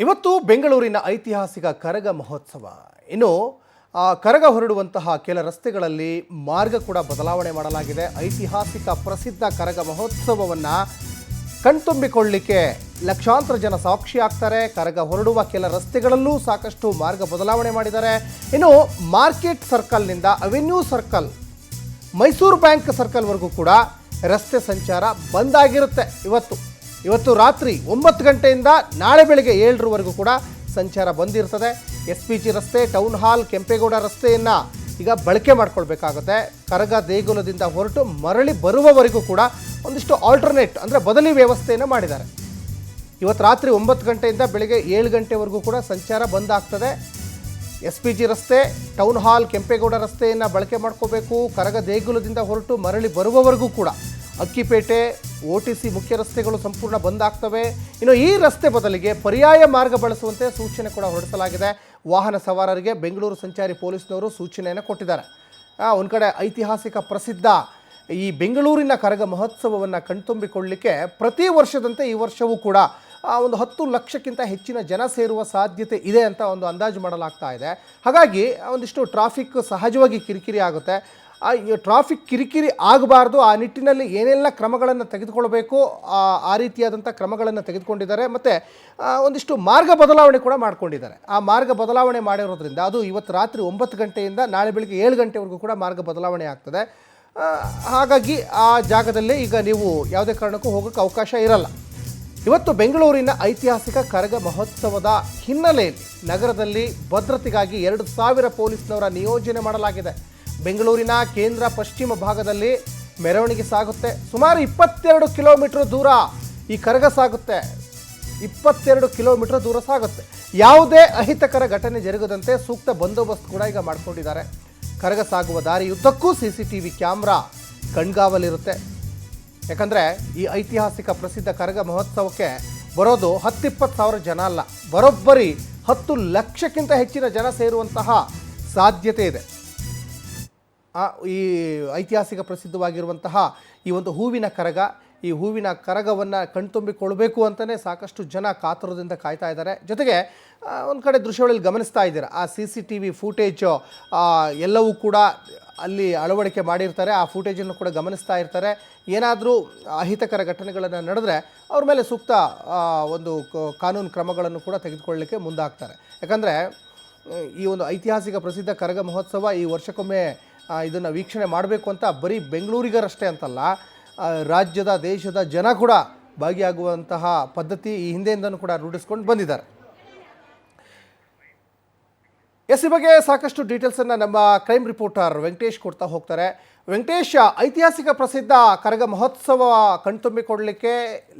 ಇವತ್ತು ಬೆಂಗಳೂರಿನ ಐತಿಹಾಸಿಕ ಕರಗ ಮಹೋತ್ಸವ. ಇನ್ನು ಕರಗ ಹೊರಡುವಂತಹ ಕೆಲ ರಸ್ತೆಗಳಲ್ಲಿ ಮಾರ್ಗ ಕೂಡ ಬದಲಾವಣೆ ಮಾಡಲಾಗಿದೆ. ಐತಿಹಾಸಿಕ ಪ್ರಸಿದ್ಧ ಕರಗ ಮಹೋತ್ಸವವನ್ನು ಕಣ್ತುಂಬಿಕೊಳ್ಳಲಿಕ್ಕೆ ಲಕ್ಷಾಂತರ ಜನ ಸಾಕ್ಷಿ ಆಗ್ತಾರೆ. ಕರಗ ಹೊರಡುವ ಕೆಲ ರಸ್ತೆಗಳಲ್ಲೂ ಸಾಕಷ್ಟು ಮಾರ್ಗ ಬದಲಾವಣೆ ಮಾಡಿದ್ದಾರೆ. ಇನ್ನು ಮಾರ್ಕೆಟ್ ಸರ್ಕಲ್ನಿಂದ ಅವೆನ್ಯೂ ಸರ್ಕಲ್, ಮೈಸೂರು ಬ್ಯಾಂಕ್ ಸರ್ಕಲ್ವರೆಗೂ ಕೂಡ ರಸ್ತೆ ಸಂಚಾರ ಬಂದಾಗಿರುತ್ತೆ. ಇವತ್ತು ರಾತ್ರಿ 9 ಗಂಟೆಯಿಂದ ನಾಳೆ ಬೆಳಗ್ಗೆ 7ರವರೆಗೂ ಕೂಡ ಸಂಚಾರ ಬಂದಿರ್ತದೆ. SPG ರಸ್ತೆ, ಟೌನ್ ಹಾಲ್, ಕೆಂಪೇಗೌಡ ರಸ್ತೆಯನ್ನು ಈಗ ಬಳಕೆ ಮಾಡ್ಕೊಳ್ಬೇಕಾಗುತ್ತೆ. ಕರಗ ದೇಗುಲದಿಂದ ಹೊರಟು ಮರಳಿ ಬರುವವರೆಗೂ ಕೂಡ ಒಂದಿಷ್ಟು ಆಲ್ಟರ್ನೇಟ್ ಅಂದರೆ ಬದಲಿ ವ್ಯವಸ್ಥೆಯನ್ನು ಮಾಡಿದ್ದಾರೆ. ಇವತ್ತು ರಾತ್ರಿ 9 ಗಂಟೆಯಿಂದ ಬೆಳಗ್ಗೆ 7 ಗಂಟೆವರೆಗೂ ಕೂಡ ಸಂಚಾರ ಬಂದಾಗ್ತದೆ. SPG ರಸ್ತೆ, ಟೌನ್ ಹಾಲ್, ಕೆಂಪೇಗೌಡ ರಸ್ತೆಯನ್ನು ಬಳಕೆ ಮಾಡ್ಕೋಬೇಕು. ಕರಗ ದೇಗುಲದಿಂದ ಹೊರಟು ಮರಳಿ ಬರುವವರೆಗೂ ಕೂಡ ಅಕ್ಕಿಪೇಟೆ, OTC ಮುಖ್ಯ ರಸ್ತೆಗಳು ಸಂಪೂರ್ಣ ಬಂದಾಗ್ತವೆ. ಇನ್ನು ಈ ರಸ್ತೆ ಬದಲಿಗೆ ಪರ್ಯಾಯ ಮಾರ್ಗ ಬಳಸುವಂತೆ ಸೂಚನೆ ಕೂಡ ಹೊರಡಿಸಲಾಗಿದೆ. ವಾಹನ ಸವಾರರಿಗೆ ಬೆಂಗಳೂರು ಸಂಚಾರಿ ಪೊಲೀಸ್ನವರು ಸೂಚನೆಯನ್ನು ಕೊಟ್ಟಿದ್ದಾರೆ. ಒಂದು ಕಡೆ ಐತಿಹಾಸಿಕ ಪ್ರಸಿದ್ಧ ಈ ಬೆಂಗಳೂರಿನ ಕರಗ ಮಹೋತ್ಸವವನ್ನು ಕಣ್ತುಂಬಿಕೊಳ್ಳಲಿಕ್ಕೆ ಪ್ರತಿ ವರ್ಷದಂತೆ ಈ ವರ್ಷವೂ ಕೂಡ ಒಂದು 10 ಲಕ್ಷಕ್ಕಿಂತ ಹೆಚ್ಚಿನ ಜನ ಸೇರುವ ಸಾಧ್ಯತೆ ಇದೆ ಅಂತ ಒಂದು ಅಂದಾಜು ಮಾಡಲಾಗ್ತಾ ಇದೆ. ಹಾಗಾಗಿ ಒಂದಿಷ್ಟು ಟ್ರಾಫಿಕ್ ಸಹಜವಾಗಿ ಕಿರಿಕಿರಿ ಆಗುತ್ತೆ. ಟ್ರಾಫಿಕ್ ಕಿರಿಕಿರಿ ಆಗಬಾರ್ದು, ಆ ನಿಟ್ಟಿನಲ್ಲಿ ಏನೆಲ್ಲ ಕ್ರಮಗಳನ್ನು ತೆಗೆದುಕೊಳ್ಬೇಕು ಆ ರೀತಿಯಾದಂಥ ಕ್ರಮಗಳನ್ನು ತೆಗೆದುಕೊಂಡಿದ್ದಾರೆ. ಮತ್ತು ಒಂದಿಷ್ಟು ಮಾರ್ಗ ಬದಲಾವಣೆ ಕೂಡ ಮಾಡ್ಕೊಂಡಿದ್ದಾರೆ. ಆ ಮಾರ್ಗ ಬದಲಾವಣೆ ಮಾಡಿರೋದ್ರಿಂದ ಅದು ಇವತ್ತು ರಾತ್ರಿ 9 ಗಂಟೆಯಿಂದ ನಾಳೆ ಬೆಳಗ್ಗೆ 7 ಗಂಟೆವರೆಗೂ ಕೂಡ ಮಾರ್ಗ ಬದಲಾವಣೆ ಆಗ್ತದೆ. ಹಾಗಾಗಿ ಆ ಜಾಗದಲ್ಲಿ ಈಗ ನೀವು ಯಾವುದೇ ಕಾರಣಕ್ಕೂ ಹೋಗೋಕ್ಕೆ ಅವಕಾಶ ಇರಲ್ಲ. ಇವತ್ತು ಬೆಂಗಳೂರಿನ ಐತಿಹಾಸಿಕ ಕರಗ ಮಹೋತ್ಸವದ ಹಿನ್ನೆಲೆಯಲ್ಲಿ ನಗರದಲ್ಲಿ ಭದ್ರತೆಗಾಗಿ 2000 ಪೊಲೀಸ್ನವರ ನಿಯೋಜನೆ ಮಾಡಲಾಗಿದೆ. ಬೆಂಗಳೂರಿನ ಕೇಂದ್ರ ಪಶ್ಚಿಮ ಭಾಗದಲ್ಲಿ ಮೆರವಣಿಗೆ ಸಾಗುತ್ತೆ. ಸುಮಾರು 22 ಕಿಲೋಮೀಟರ್ ದೂರ ಈ ಕರಗ ಸಾಗುತ್ತೆ. 22 ಕಿಲೋಮೀಟರ್ ದೂರ ಸಾಗುತ್ತೆ. ಯಾವುದೇ ಅಹಿತಕರ ಘಟನೆ ಜರುಗದಂತೆ ಸೂಕ್ತ ಬಂದೋಬಸ್ತ್ ಕೂಡ ಈಗ ಮಾಡ್ಕೊಂಡಿದ್ದಾರೆ. ಕರಗ ಸಾಗುವ ದಾರಿಯುದ್ದಕ್ಕೂ CCTV ಕ್ಯಾಮ್ರಾ ಕಣ್ಗಾವಲಿರುತ್ತೆ. ಯಾಕಂದರೆ ಈ ಐತಿಹಾಸಿಕ ಪ್ರಸಿದ್ಧ ಕರಗ ಮಹೋತ್ಸವಕ್ಕೆ ಬರೋದು 10-20 ಸಾವಿರ ಜನ ಅಲ್ಲ, ಬರೋಬ್ಬರಿ 10 ಲಕ್ಷಕ್ಕಿಂತ ಹೆಚ್ಚಿನ ಜನ ಸೇರುವಂತಹ ಸಾಧ್ಯತೆ ಇದೆ. ಈ ಐತಿಹಾಸಿಕ ಪ್ರಸಿದ್ಧವಾಗಿರುವಂತಹ ಈ ಒಂದು ಹೂವಿನ ಕರಗ, ಈ ಹೂವಿನ ಕರಗವನ್ನು ಕಣ್ತುಂಬಿಕೊಳ್ಬೇಕು ಅಂತಲೇ ಸಾಕಷ್ಟು ಜನ ಕಾತುರದಿಂದ ಕಾಯ್ತಾ ಇದ್ದಾರೆ. ಜೊತೆಗೆ ಒಂದು ಕಡೆ ದೃಶ್ಯಗಳಲ್ಲಿ ಗಮನಿಸ್ತಾ ಇದ್ದೀರಾ, ಆ CCTV ಫೂಟೇಜು ಎಲ್ಲವೂ ಕೂಡ ಅಲ್ಲಿ ಅಳವಡಿಕೆ ಮಾಡಿರ್ತಾರೆ. ಆ ಫೂಟೇಜನ್ನು ಕೂಡ ಗಮನಿಸ್ತಾ ಇರ್ತಾರೆ. ಏನಾದರೂ ಅಹಿತಕರ ಘಟನೆಗಳನ್ನು ನಡೆದರೆ ಅವ್ರ ಮೇಲೆ ಸೂಕ್ತ ಒಂದು ಕಾನೂನು ಕ್ರಮಗಳನ್ನು ಕೂಡ ತೆಗೆದುಕೊಳ್ಳಲಿಕ್ಕೆ ಮುಂದಾಗ್ತಾರೆ. ಯಾಕಂದರೆ ಈ ಒಂದು ಐತಿಹಾಸಿಕ ಪ್ರಸಿದ್ಧ ಕರಗ ಮಹೋತ್ಸವ ಈ ವರ್ಷಕ್ಕೊಮ್ಮೆ ಇದನ್ನು ವೀಕ್ಷಣೆ ಮಾಡಬೇಕು ಅಂತ ಬರೀ ಬೆಂಗಳೂರಿಗರಷ್ಟೇ ಅಂತಲ್ಲ, ರಾಜ್ಯದ ದೇಶದ ಜನ ಕೂಡ ಭಾಗಿಯಾಗುವಂತಹ ಪದ್ಧತಿ ಈ ಹಿಂದೆಯಿಂದನೂ ಕೂಡ ರೂಢಿಸ್ಕೊಂಡು ಬಂದಿದ್ದಾರೆ. ಈ ಬಗ್ಗೆ ಸಾಕಷ್ಟು ಡೀಟೇಲ್ಸನ್ನು ನಮ್ಮ ಕ್ರೈಮ್ ರಿಪೋರ್ಟರ್ ವೆಂಕಟೇಶ್ ಕೊಡ್ತಾ ಹೋಗ್ತಾರೆ. ವೆಂಕಟೇಶ್, ಐತಿಹಾಸಿಕ ಪ್ರಸಿದ್ಧ ಕರಗ ಮಹೋತ್ಸವ ಕಣ್ತುಂಬಿಕೊಡಲಿಕ್ಕೆ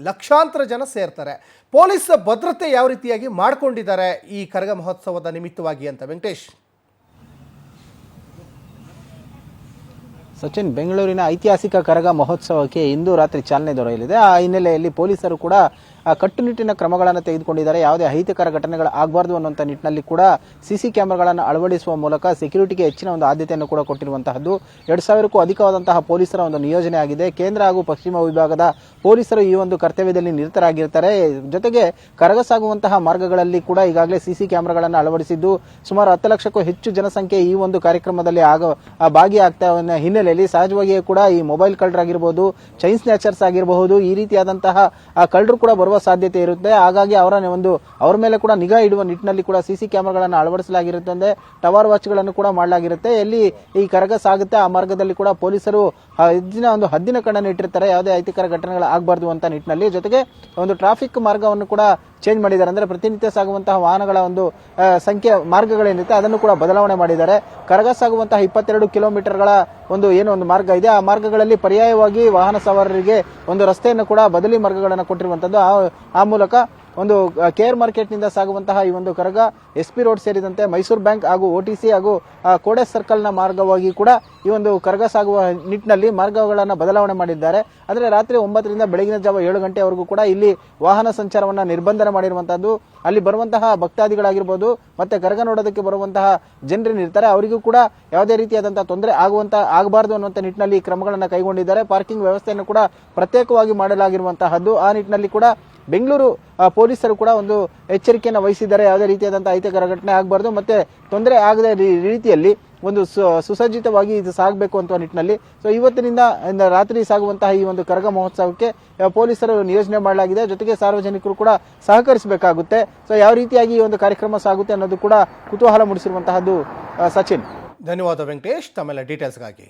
ಲಕ್ಷಾಂತರ ಜನ ಸೇರ್ತಾರೆ. ಪೊಲೀಸ್ ಭದ್ರತೆ ಯಾವ ರೀತಿಯಾಗಿ ಮಾಡಿಕೊಂಡಿದ್ದಾರೆ ಈ ಕರಗ ಮಹೋತ್ಸವದ ನಿಮಿತ್ತವಾಗಿ ಅಂತ ವೆಂಕಟೇಶ್? ಸಚಿನ್, ಬೆಂಗಳೂರಿನ ಐತಿಹಾಸಿಕ ಕರಗ ಮಹೋತ್ಸವಕ್ಕೆ ಇಂದು ರಾತ್ರಿ ಚಾಲನೆ ದೊರೆಯಲಿದೆ. ಆ ಹಿನ್ನೆಲೆಯಲ್ಲಿ ಪೊಲೀಸರು ಕೂಡ ಕಟ್ಟುನಿಟ್ಟಿನ ಕ್ರಮಗಳನ್ನು ತೆಗೆದುಕೊಂಡಿದ್ದಾರೆ. ಯಾವುದೇ ಅಹಿತಕರ ಘಟನೆಗಳು ಆಗಬಾರ್ದು ಅನ್ನುವಂಥ ನಿಟ್ಟಿನಲ್ಲಿ ಕೂಡ CC ಕ್ಯಾಮೆರಾಗಳನ್ನು ಅಳವಡಿಸುವ ಮೂಲಕ ಸೆಕ್ಯೂರಿಟಿಗೆ ಹೆಚ್ಚಿನ ಒಂದು ಆದ್ಯತೆಯನ್ನು ಕೂಡ ಕೊಟ್ಟಿರುವಂತಹದ್ದು. 2000ಕ್ಕೂ ಅಧಿಕವಾದಂತಹ ಪೊಲೀಸರ ಒಂದು ನಿಯೋಜನೆ ಆಗಿದೆ. ಕೇಂದ್ರ ಹಾಗೂ ಪಶ್ಚಿಮ ವಿಭಾಗದ ಪೊಲೀಸರು ಈ ಒಂದು ಕರ್ತವ್ಯದಲ್ಲಿ ನಿರತರಾಗಿರ್ತಾರೆ. ಜೊತೆಗೆ ಕರಗ ಸಾಗುವಂತಹ ಮಾರ್ಗಗಳಲ್ಲಿ ಕೂಡ ಈಗಾಗಲೇ CC ಕ್ಯಾಮೆರಾಗಳನ್ನು ಅಳವಡಿಸಿದ್ದು ಸುಮಾರು 10 ಲಕ್ಷಕ್ಕೂ ಹೆಚ್ಚು ಜನಸಂಖ್ಯೆ ಈ ಒಂದು ಕಾರ್ಯಕ್ರಮದಲ್ಲಿ ಭಾಗಿಯಾಗ್ತಾ ಹಿನ್ನೆಲೆಯಲ್ಲಿ ಸಹಜವಾಗಿಯೇ ಕೂಡ ಈ ಮೊಬೈಲ್ ಕಳ್ಳರಾಗಿರ್ಬೋದು, ಚೈನ್ ಸ್ನ್ಯಾಚರ್ಸ್ ಆಗಿರಬಹುದು, ಈ ರೀತಿಯಾದಂತಹ ಕಳ್ಳರು ಕೂಡ ಬರುವ ಸಾಧ್ಯತೆ ಇರುತ್ತೆ. ಹಾಗಾಗಿ ಅವರ ಮೇಲೆ ಕೂಡ ನಿಗಾ ಇಡುವ ನಿಟ್ಟಿನಲ್ಲಿ ಕೂಡ CC ಕ್ಯಾಮೆರಾಗಳನ್ನು ಅಳವಡಿಸಲಾಗಿರುತ್ತದೆ. ಟವರ್ ವಾಚ್ಗಳನ್ನು ಕೂಡ ಮಾಡಲಾಗಿರುತ್ತೆ. ಎಲ್ಲಿ ಈ ಕರಗ ಸಾಗುತ್ತೆ ಆ ಮಾರ್ಗದಲ್ಲಿ ಕೂಡ ಪೊಲೀಸರು ಒಂದು ಹದ್ದಿನ ಕಣ್ಣನ್ನು ಇಟ್ಟಿರ್ತಾರೆ, ಯಾವುದೇ ಅಹಿತಕರ ಘಟನೆಗಳು ಆಗಬಾರ್ದು ಅಂತ ನಿಟ್ಟಿನಲ್ಲಿ. ಜೊತೆಗೆ ಒಂದು ಟ್ರಾಫಿಕ್ ಮಾರ್ಗವನ್ನು ಕೂಡ ಚೇಂಜ್ ಮಾಡಿದ್ದಾರೆ. ಅಂದ್ರೆ ಪ್ರತಿನಿತ್ಯ ಸಾಗುವಂತಹ ವಾಹನಗಳ ಒಂದು ಸಂಖ್ಯೆ ಮಾರ್ಗಗಳೇನಿರುತ್ತೆ ಅದನ್ನು ಕೂಡ ಬದಲಾವಣೆ ಮಾಡಿದ್ದಾರೆ. ಕರಗ ಸಾಗುವಂತಹ 22 ಕಿಲೋಮೀಟರ್ಗಳ ಒಂದು ಮಾರ್ಗ ಇದೆ. ಆ ಮಾರ್ಗಗಳಲ್ಲಿ ಪರ್ಯಾಯವಾಗಿ ವಾಹನ ಸವಾರರಿಗೆ ಒಂದು ರಸ್ತೆಯನ್ನು ಕೂಡ ಬದಲಿ ಮಾರ್ಗಗಳನ್ನು ಕೊಟ್ಟಿರುವಂತದ್ದು. ಆ ಮೂಲಕ ಒಂದು KR ಮಾರ್ಕೆಟ್ನಿಂದ ಸಾಗುವಂತಹ ಈ ಒಂದು ಕರಗ SP ರೋಡ್ ಸೇರಿದಂತೆ ಮೈಸೂರು ಬ್ಯಾಂಕ್ ಹಾಗೂ OTC ಹಾಗೂ ಕೋಡೆ ಸರ್ಕಲ್ನ ಮಾರ್ಗವಾಗಿ ಕೂಡ ಈ ಒಂದು ಕರಗ ಸಾಗುವ ನಿಟ್ಟಿನಲ್ಲಿ ಮಾರ್ಗಗಳನ್ನು ಬದಲಾವಣೆ ಮಾಡಿದ್ದಾರೆ. ಅಂದರೆ ರಾತ್ರಿ 9ರಿಂದ ಬೆಳಗಿನ ಜಾವ 7 ಗಂಟೆವರೆಗೂ ಕೂಡ ಇಲ್ಲಿ ವಾಹನ ಸಂಚಾರವನ್ನು ನಿರ್ಬಂಧನ ಮಾಡಿರುವಂತಹದ್ದು. ಅಲ್ಲಿ ಬರುವಂತಹ ಭಕ್ತಾದಿಗಳಾಗಿರ್ಬೋದು ಮತ್ತೆ ಕರಗ ನೋಡೋದಕ್ಕೆ ಬರುವಂತಹ ಜನರೇನಿರ್ತಾರೆ ಅವರಿಗೂ ಕೂಡ ಯಾವುದೇ ರೀತಿಯಾದಂತಹ ತೊಂದರೆ ಆಗಬಾರದು ಅನ್ನುವಂಥ ನಿಟ್ಟಿನಲ್ಲಿ ಕ್ರಮಗಳನ್ನು ಕೈಗೊಂಡಿದ್ದಾರೆ. ಪಾರ್ಕಿಂಗ್ ವ್ಯವಸ್ಥೆಯನ್ನು ಕೂಡ ಪ್ರತ್ಯೇಕವಾಗಿ ಮಾಡಲಾಗಿರುವಂತಹದ್ದು. ಆ ನಿಟ್ಟಿನಲ್ಲಿ ಕೂಡ ಬೆಂಗಳೂರು ಪೊಲೀಸರು ಕೂಡ ಒಂದು ಎಚ್ಚರಿಕೆಯನ್ನು ವಹಿಸಿದ್ದಾರೆ. ಯಾವುದೇ ರೀತಿಯಾದಂತಹ ಅಹಿತಕರ ಘಟನೆ ಆಗಬಾರ್ದು ಮತ್ತೆ ತೊಂದರೆ ಆಗದ ರೀತಿಯಲ್ಲಿ ಒಂದು ಸುಸಜ್ಜಿತವಾಗಿ ಇದು ಸಾಗಬೇಕು ಅಂತ ನಿಟ್ಟಿನಲ್ಲಿ ಸೊ ಇವತ್ತಿನಿಂದ ರಾತ್ರಿ ಸಾಗುವಂತಹ ಈ ಒಂದು ಕರಗ ಮಹೋತ್ಸವಕ್ಕೆ ಪೊಲೀಸರು ನಿಯೋಜನೆ ಮಾಡಲಾಗಿದೆ. ಜೊತೆಗೆ ಸಾರ್ವಜನಿಕರು ಕೂಡ ಸಹಕರಿಸಬೇಕಾಗುತ್ತೆ. ಸೊ ಯಾವ ರೀತಿಯಾಗಿ ಈ ಒಂದು ಕಾರ್ಯಕ್ರಮ ಸಾಗುತ್ತೆ ಅನ್ನೋದು ಕೂಡ ಕುತೂಹಲ ಮೂಡಿಸಿರುವಂತಹದ್ದು. ಸಚಿನ್, ಧನ್ಯವಾದ ವೆಂಕಟೇಶ್ ತಮ್ಮೆಲ್ಲ ಡೀಟೇಲ್ಸ್ಗಾಗಿ.